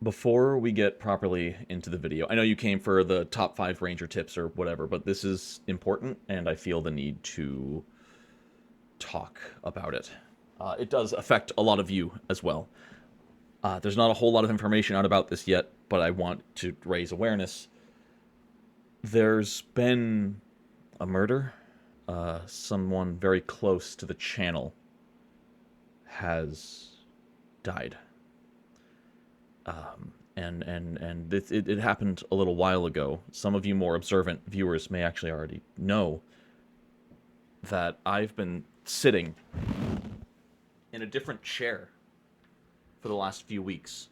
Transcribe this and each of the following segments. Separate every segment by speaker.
Speaker 1: Before we get properly into the video, I know you came for the top 5 ranger tips or whatever, but this is important, and I feel the need to talk about it. It does affect a lot of you as well. There's not a whole lot of information out about this yet, but I want to raise awareness. There's been a murder. Someone very close to the channel has died. And it happened a little while ago. Some of you more observant viewers may actually already know that I've been sitting in a different chair for the last few weeks.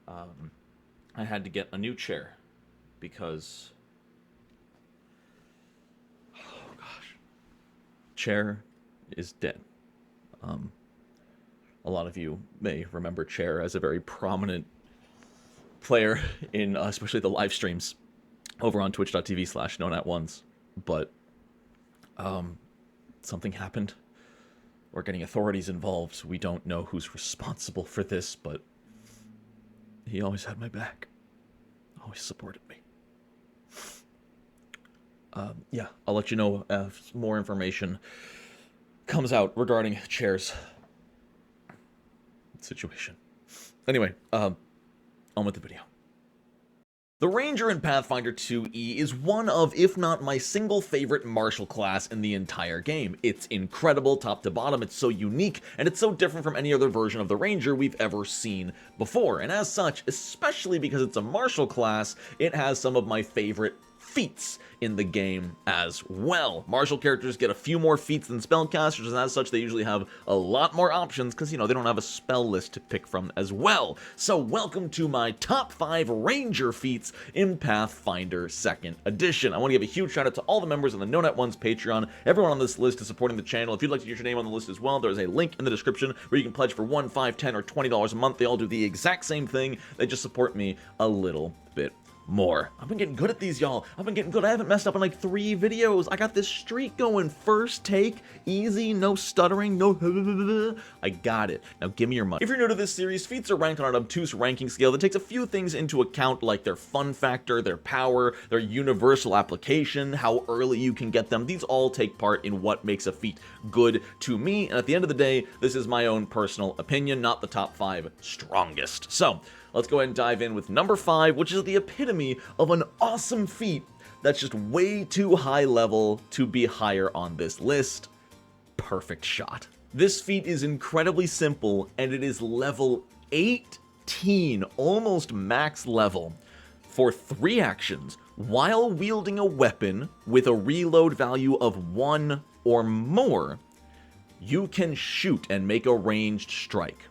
Speaker 1: I had to get a new chair because, oh gosh, chair is dead. A lot of you may remember Chair as a very prominent player in especially the live streams over on twitch.tv/known@ones. But something happened. We're getting authorities involved. We don't know who's responsible for this, but he always had my back. Always supported me. Yeah, I'll let you know if more information comes out regarding Chair's situation. Anyway, on with the video. The Ranger in Pathfinder 2e is one of, if not my single favorite martial class in the entire game. It's incredible top to bottom, it's so unique, and it's so different from any other version of the Ranger we've ever seen before. And as such, especially because it's a martial class, it has some of my favorite feats in the game as well. Martial characters get a few more feats than spellcasters, and as such they usually have a lot more options because, you know, they don't have a spell list to pick from as well. So welcome to my top 5 Ranger feats in Pathfinder 2nd Edition. I want to give a huge shout out to all the members on the known@ones Patreon. Everyone on this list is supporting the channel. If you'd like to get your name on the list as well, there's a link in the description where you can pledge for $1, $5, $10, or $20 a month. They all do the exact same thing. They just support me a little bit more. I've been getting good at these, y'all. I've been getting good. I haven't messed up in like 3 videos. I got this streak going. First take, easy, no stuttering, no I got it. Now give me your money. If you're new to this series, feats are ranked on an obtuse ranking scale that takes a few things into account, like their fun factor, their power, their universal application, how early you can get them. These all take part in what makes a feat good to me, and at the end of the day, this is my own personal opinion, not the top 5 strongest. So let's go ahead and dive in with number 5, which is the epitome of an awesome feat that's just way too high level to be higher on this list. Perfect Shot. This feat is incredibly simple, and it is level 18, almost max level, for 3 actions while wielding a weapon with a reload value of 1 or more. You can shoot and make a ranged strike.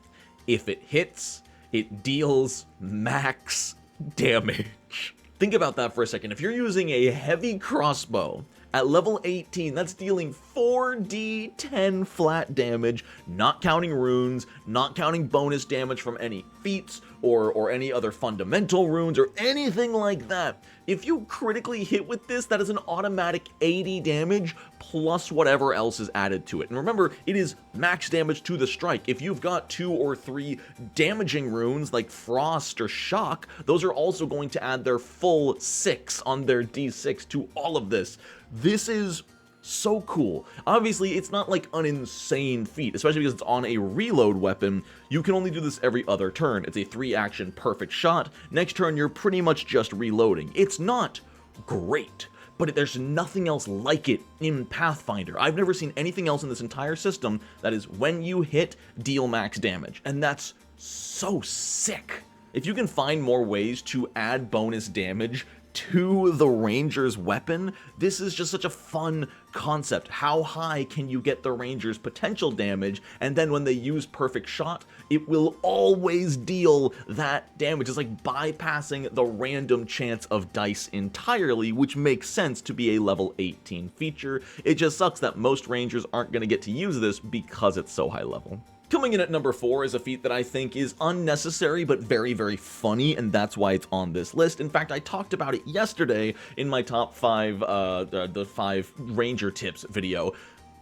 Speaker 1: If it hits, it deals max damage. Think about that for a second. If you're using a heavy crossbow at level 18, that's dealing 4d10 flat damage, not counting runes, not counting bonus damage from any feats or any other fundamental runes or anything like that. If you critically hit with this, that is an automatic 80 damage plus whatever else is added to it. And remember, it is max damage to the strike. If you've got 2 or 3 damaging runes like Frost or Shock, those are also going to add their full 6 on their d6 to all of this. This is so cool. Obviously, it's not like an insane feat, especially because it's on a reload weapon. You can only do this every other turn. It's a 3-action perfect shot. Next turn, you're pretty much just reloading. It's not great, but there's nothing else like it in Pathfinder. I've never seen anything else in this entire system that is when you hit, deal max damage, and that's so sick. If you can find more ways to add bonus damage to the Ranger's weapon, this is just such a fun concept. How high can you get the Ranger's potential damage, and then when they use Perfect Shot, it will always deal that damage. It's like bypassing the random chance of dice entirely, which makes sense to be a level 18 feature. It just sucks that most Rangers aren't going to get to use this because it's so high level. Coming in at number 4 is a feat that I think is unnecessary but very, very funny, and that's why it's on this list. In fact, I talked about it yesterday in my top 5, the 5 Ranger tips video.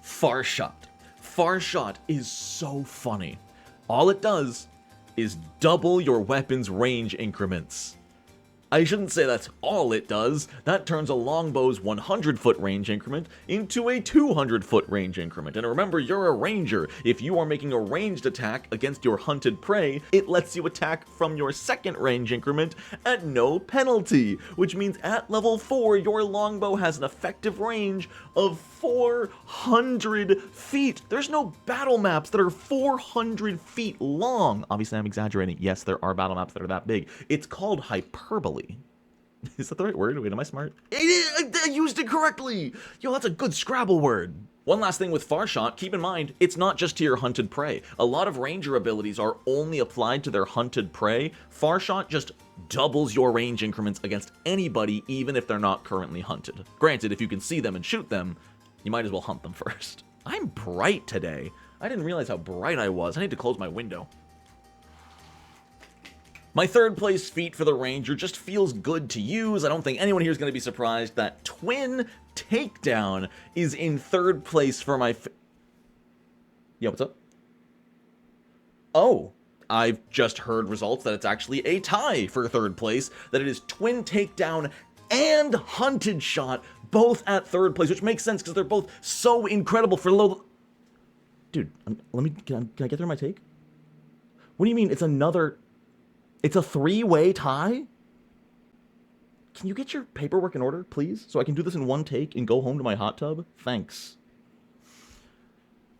Speaker 1: Far Shot. Far Shot is so funny. All it does is double your weapon's range increments. I shouldn't say that's all it does. That turns a longbow's 100-foot range increment into a 200-foot range increment. And remember, you're a ranger. If you are making a ranged attack against your hunted prey, it lets you attack from your second range increment at no penalty, which means at level 4, your longbow has an effective range of 400 feet. There's no battle maps that are 400 feet long. Obviously, I'm exaggerating. Yes, there are battle maps that are that big. It's called hyperbole. Is that the right word? Wait, am I smart? I used it correctly! Yo, that's a good Scrabble word. One last thing with Farshot, keep in mind, it's not just to your hunted prey. A lot of ranger abilities are only applied to their hunted prey. Farshot just doubles your range increments against anybody, even if they're not currently hunted. Granted, if you can see them and shoot them, you might as well hunt them first. I'm bright today. I didn't realize how bright I was. I need to close my window. My third place feat for the Ranger just feels good to use. I don't think anyone here is going to be surprised that Twin Takedown is in third place for my... Yeah, what's up? Oh, I've just heard results that it's actually a tie for third place, that it is Twin Takedown and Hunted Shot, both at third place, which makes sense because they're both so incredible for low... Dude, can I get through my take? What do you mean it's another... It's a three-way tie? Can you get your paperwork in order, please? So I can do this in one take and go home to my hot tub? Thanks.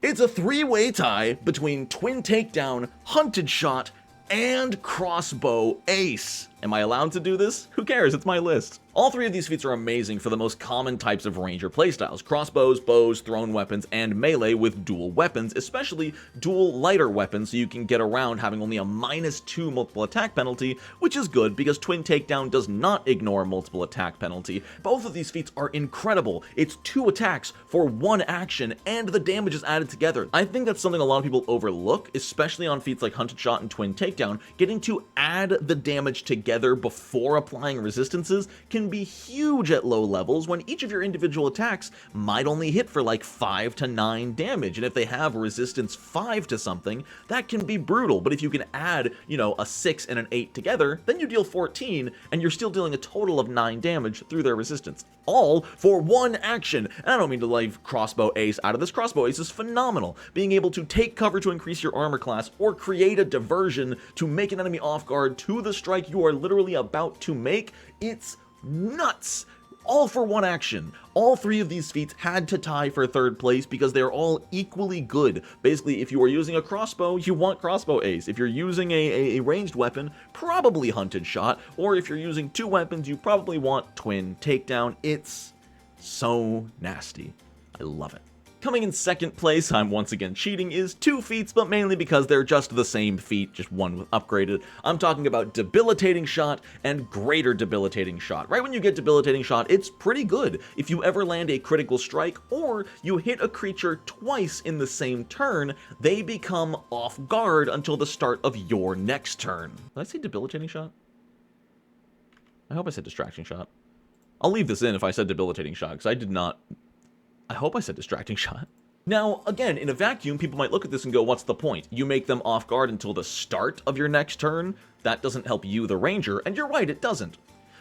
Speaker 1: It's a three-way tie between Twin Takedown, Hunted Shot, and Crossbow Ace. Am I allowed to do this? Who cares? It's my list. All three of these feats are amazing for the most common types of ranger playstyles: crossbows, bows, thrown weapons, and melee with dual weapons, especially dual lighter weapons, so you can get around having only a -2 multiple attack penalty, which is good because Twin Takedown does not ignore multiple attack penalty. Both of these feats are incredible. It's 2 attacks for 1 action, and the damage is added together. I think that's something a lot of people overlook, especially on feats like Hunted Shot and Twin Takedown. Getting to add the damage together before applying resistances can be huge at low levels when each of your individual attacks might only hit for like 5 to 9 damage, and if they have resistance 5 to something, that can be brutal. But if you can add, a 6 and an 8 together, then you deal 14, and you're still dealing a total of 9 damage through their resistance, all for 1 action. And I don't mean to leave Crossbow Ace out of this. Crossbow Ace is phenomenal. Being able to take cover to increase your armor class, or create a diversion to make an enemy off guard to the strike you are literally about to make, it's nuts. All for 1 action. All 3 of these feats had to tie for third place because they're all equally good. Basically, if you are using a crossbow, you want Crossbow Ace. If you're using a ranged weapon, probably Hunted Shot. Or if you're using 2 weapons, you probably want Twin Takedown. It's so nasty. I love it. Coming in second place, I'm once again cheating, is 2 feats, but mainly because they're just the same feat, just one upgraded. I'm talking about Debilitating Shot and Greater Debilitating Shot. Right when you get Debilitating Shot, it's pretty good. If you ever land a critical strike, or you hit a creature twice in the same turn, they become off guard until the start of your next turn. Did I say Debilitating Shot? I hope I said Distracting Shot. I'll leave this in if I said Debilitating Shot, because I did not... I hope I said Distracting Shot. Now, again, in a vacuum, people might look at this and go, what's the point? You make them off guard until the start of your next turn? That doesn't help you, the Ranger, and you're right, it doesn't.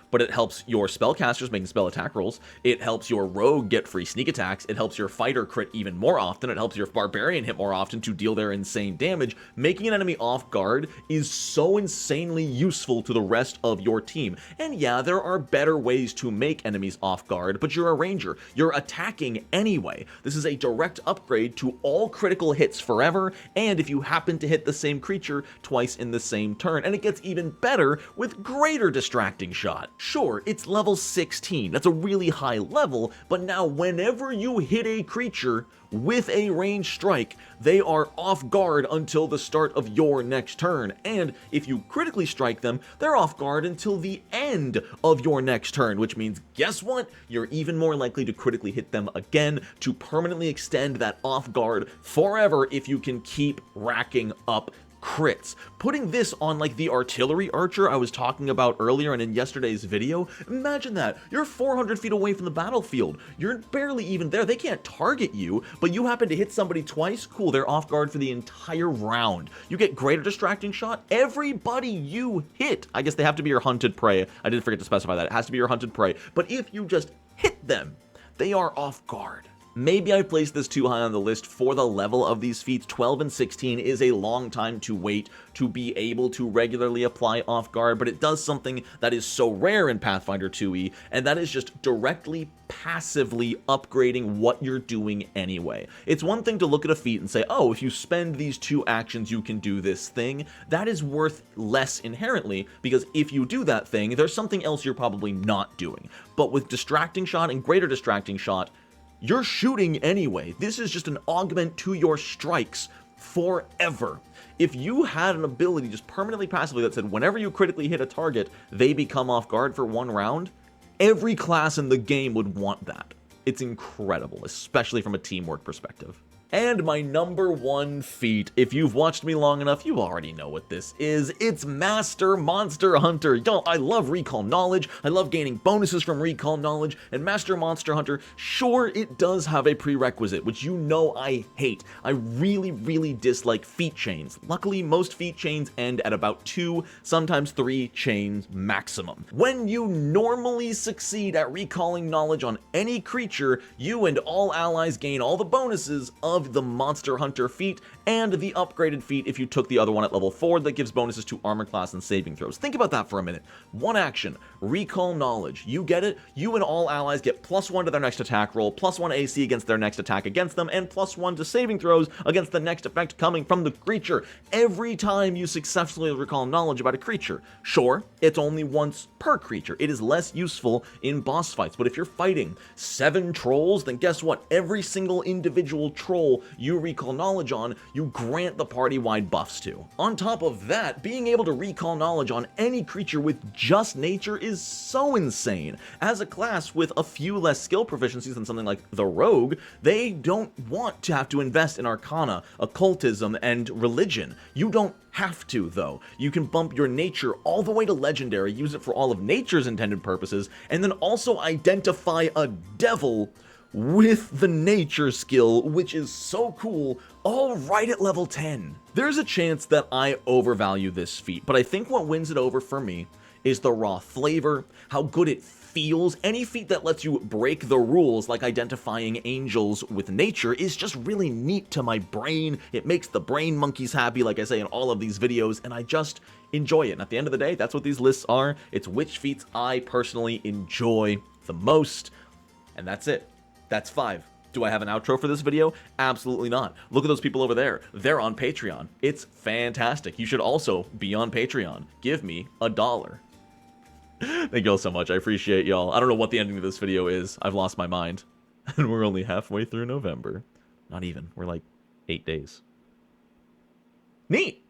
Speaker 1: But it helps your spellcasters making spell attack rolls, it helps your rogue get free sneak attacks, it helps your fighter crit even more often, it helps your barbarian hit more often to deal their insane damage. Making an enemy off guard is so insanely useful to the rest of your team. And yeah, there are better ways to make enemies off guard, but you're a ranger, you're attacking anyway. This is a direct upgrade to all critical hits forever, and if you happen to hit the same creature twice in the same turn, and it gets even better with Greater Distracting Shot. Sure, it's level 16, that's a really high level, but now whenever you hit a creature with a ranged strike, they are off guard until the start of your next turn, and if you critically strike them, they're off guard until the end of your next turn, which means, guess what? You're even more likely to critically hit them again to permanently extend that off guard forever if you can keep racking up crits. Putting this on like the artillery archer I was talking about earlier and in yesterday's video, imagine that. You're 400 feet away from the battlefield. You're barely even there. They can't target you, but you happen to hit somebody twice. Cool, they're off guard for the entire round. You get greater distracting shot. Everybody you hit, I guess they have to be your hunted prey. I did forget to specify that. It has to be your hunted prey. But if you just hit them, they are off guard. Maybe I placed this too high on the list for the level of these feats. 12 and 16 is a long time to wait to be able to regularly apply off guard, but it does something that is so rare in Pathfinder 2e, and that is just directly, passively upgrading what you're doing anyway. It's one thing to look at a feat and say, oh, if you spend these 2 actions, you can do this thing. That is worth less inherently, because if you do that thing, there's something else you're probably not doing. But with distracting shot and greater distracting shot, you're shooting anyway. This is just an augment to your strikes forever. If you had an ability just permanently passively that said whenever you critically hit a target, they become off guard for 1 round, every class in the game would want that. It's incredible, especially from a teamwork perspective. And my number 1 feat, if you've watched me long enough, you already know what this is. It's Master Monster Hunter. Yo, I love recall knowledge. I love gaining bonuses from recall knowledge. And Master Monster Hunter, sure, it does have a prerequisite, which you know I hate. I really, really dislike feat chains. Luckily, most feat chains end at about 2, sometimes 3 chains maximum. When you normally succeed at recalling knowledge on any creature, you and all allies gain all the bonuses of the Monster Hunter feat and the upgraded feat if you took the other one at level 4 that gives bonuses to armor class and saving throws. Think about that for a minute. 1 action, recall knowledge. You get it, you and all allies get +1 to their next attack roll, +1 AC against their next attack against them, and +1 to saving throws against the next effect coming from the creature every time you successfully recall knowledge about a creature. Sure, it's only once per creature. It is less useful in boss fights, but if you're fighting 7 trolls, then guess what? Every single individual troll you recall knowledge on, you grant the party-wide buffs to. On top of that, being able to recall knowledge on any creature with just nature is so insane. As a class with a few less skill proficiencies than something like the rogue, they don't want to have to invest in arcana, occultism, and religion. You don't have to, though. You can bump your nature all the way to legendary, use it for all of nature's intended purposes, and then also identify a devil with the nature skill, which is so cool, all right at level 10. There's a chance that I overvalue this feat, but I think what wins it over for me is the raw flavor, how good it feels. Any feat that lets you break the rules, like identifying angels with nature, is just really neat to my brain. It makes the brain monkeys happy, like I say in all of these videos, and I just enjoy it. And at the end of the day, that's what these lists are. It's which feats I personally enjoy the most, and that's it. That's 5. Do I have an outro for this video? Absolutely not. Look at those people over there. They're on Patreon. It's fantastic. You should also be on Patreon. Give me $1. Thank you all so much. I appreciate y'all. I don't know what the ending of this video is. I've lost my mind. And we're only halfway through November. Not even. We're like 8 days. Neat.